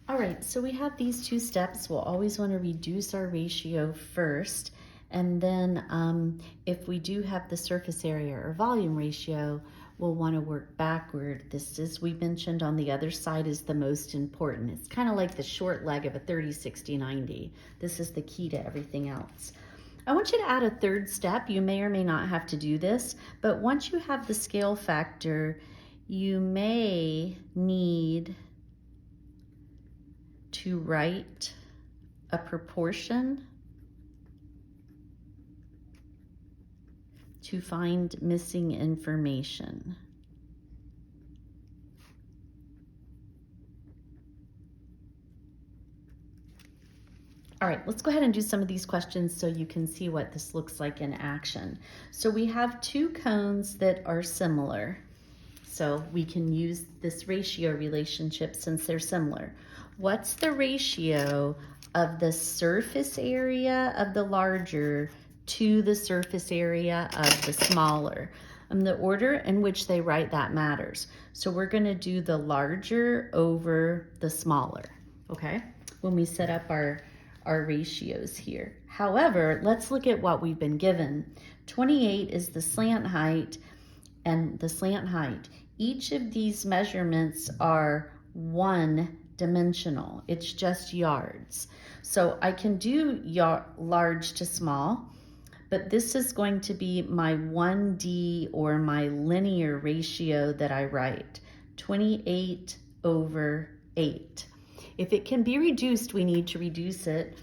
All right, so we have these two steps. We'll always want to reduce our ratio first. And then if we do have the surface area or volume ratio, we'll want to work backward. This, as we mentioned on the other side, is the most important. It's kind of like the short leg of a 30, 60, 90. This is the key to everything else. I want you to add a third step. You may or may not have to do this, but once you have the scale factor, you may need to write a proportion to find missing information. All right, let's go ahead and do some of these questions so you can see what this looks like in action. So we have two cones that are similar. So we can use this ratio relationship since they're similar. What's the ratio of the surface area of the larger to the surface area of the smaller? The order in which they write that matters. So we're going to do the larger over the smaller, okay? When we set up our ratios here. However, let's look at what we've been given. 28 is the slant height and the slant height. Each of these measurements are one dimensional. It's just yards. So I can do large to small, but this is going to be my 1D or my linear ratio that I write, 28 over 8. If it can be reduced, we need to reduce it.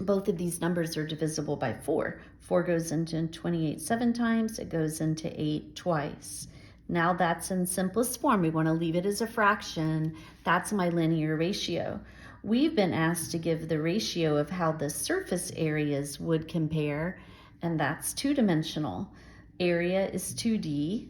Both of these numbers are divisible by 4. 4 goes into 28 7 times, it goes into 8 twice. Now that's in simplest form. We want to leave it as a fraction. That's my linear ratio. We've been asked to give the ratio of how the surface areas would compare, and that's two-dimensional. Area is 2D,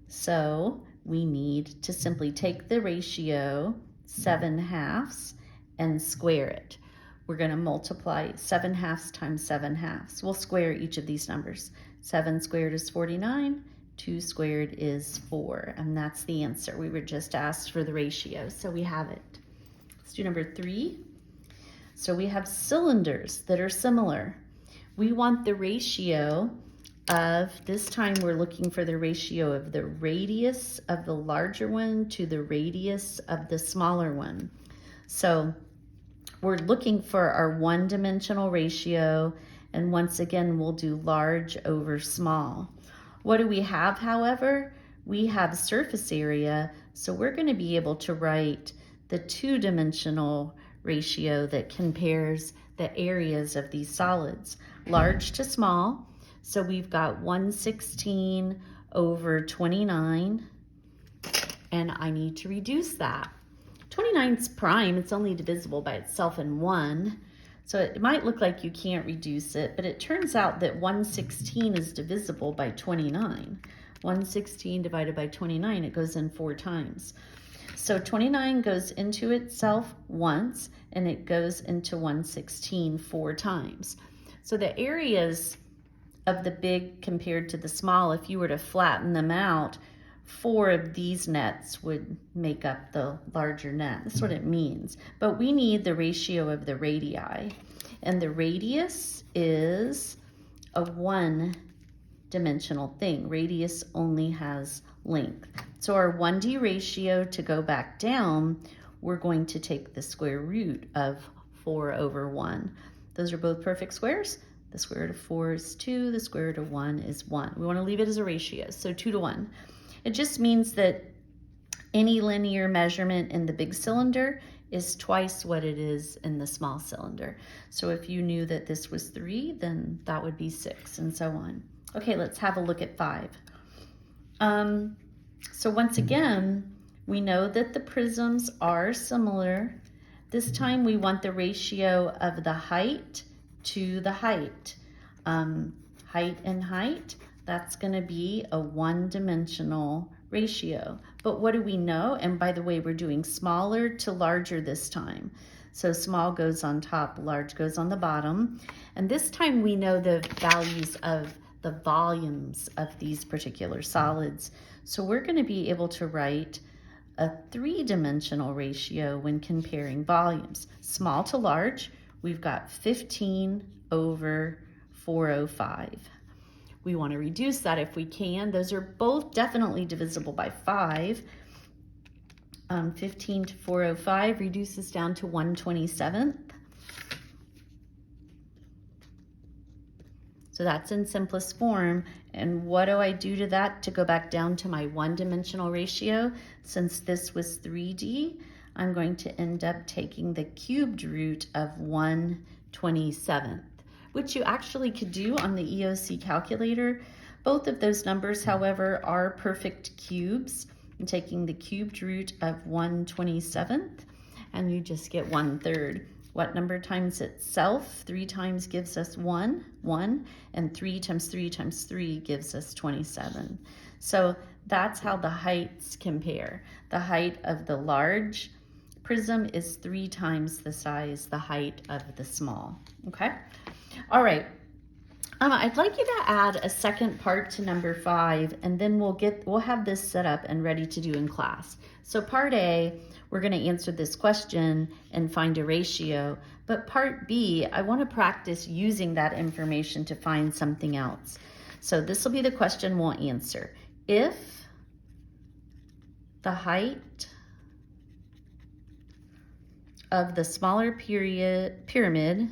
so we need to simply take the ratio 7/2 and square it. We're going to multiply 7/2 times 7/2. We'll square each of these numbers. 7 squared is 49. 2 squared is 4, and that's the answer. We were just asked for the ratio, so we have it. Let's do number 3. So we have cylinders that are similar. We want the ratio of, this time we're looking for the ratio of the radius of the larger one to the radius of the smaller one. So we're looking for our one-dimensional ratio, and once again, we'll do large over small. What do we have, however? We have surface area, so we're going to be able to write the two-dimensional ratio that compares the areas of these solids, large to small. So we've got 1/16 over 29, and I need to reduce that. 29's prime, it's only divisible by itself in 1. So it might look like you can't reduce it, but it turns out that 1/16 is divisible by 29. 1/16 divided by 29, it goes in 4 times. So 29 goes into itself once, and it goes into 1/16 4 times. So the areas of the big compared to the small, if you were to flatten them out, 4 of these nets would make up the larger net. That's what it means. But we need the ratio of the radii. And the radius is a one-dimensional thing. Radius only has length. So our 1D ratio, to go back down, we're going to take the square root of 4 over 1. Those are both perfect squares. The square root of 4 is 2. The square root of 1 is 1. We want to leave it as a ratio, so 2 to 1. It just means that any linear measurement in the big cylinder is twice what it is in the small cylinder. So if you knew that this was 3, then that would be 6, and so on. Okay, let's have a look at 5. So once again, we know that the prisms are similar. This time we want the ratio of the height to the height. Height and height, that's going to be a one-dimensional ratio. But what do we know? And by the way, we're doing smaller to larger this time. So small goes on top, large goes on the bottom. And this time we know the values of the volumes of these particular solids. So we're going to be able to write a three-dimensional ratio when comparing volumes. Small to large, we've got 15 over 405. We want to reduce that if we can. Those are both definitely divisible by 5. 15 to 405 reduces down to 1/27. So that's in simplest form. And what do I do to that to go back down to my one-dimensional ratio? Since this was 3D, I'm going to end up taking the cubed root of 1/27, which you actually could do on the EOC calculator. Both of those numbers, however, are perfect cubes. I'm taking the cubed root of 1/27, and you just get 1/3. What number times itself? 3 times gives us 1, and 3 times 3 times 3 gives us 27. So that's how the heights compare. The height of the large prism is 3 times the size, the height of the small, okay? All right, I'd like you to add a second part to number 5, and then we'll have this set up and ready to do in class. So part A, we're going to answer this question and find a ratio, but part B, I want to practice using that information to find something else. So this will be the question we'll answer. If the height of the smaller pyramid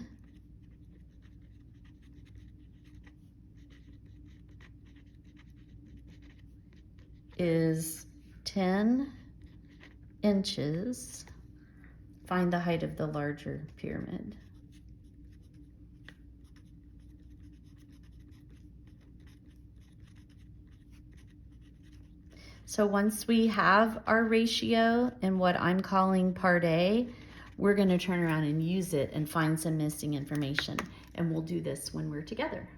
is 10 inches, find the height of the larger pyramid. So once we have our ratio in what I'm calling part A, we're going to turn around and use it and find some missing information. And we'll do this when we're together.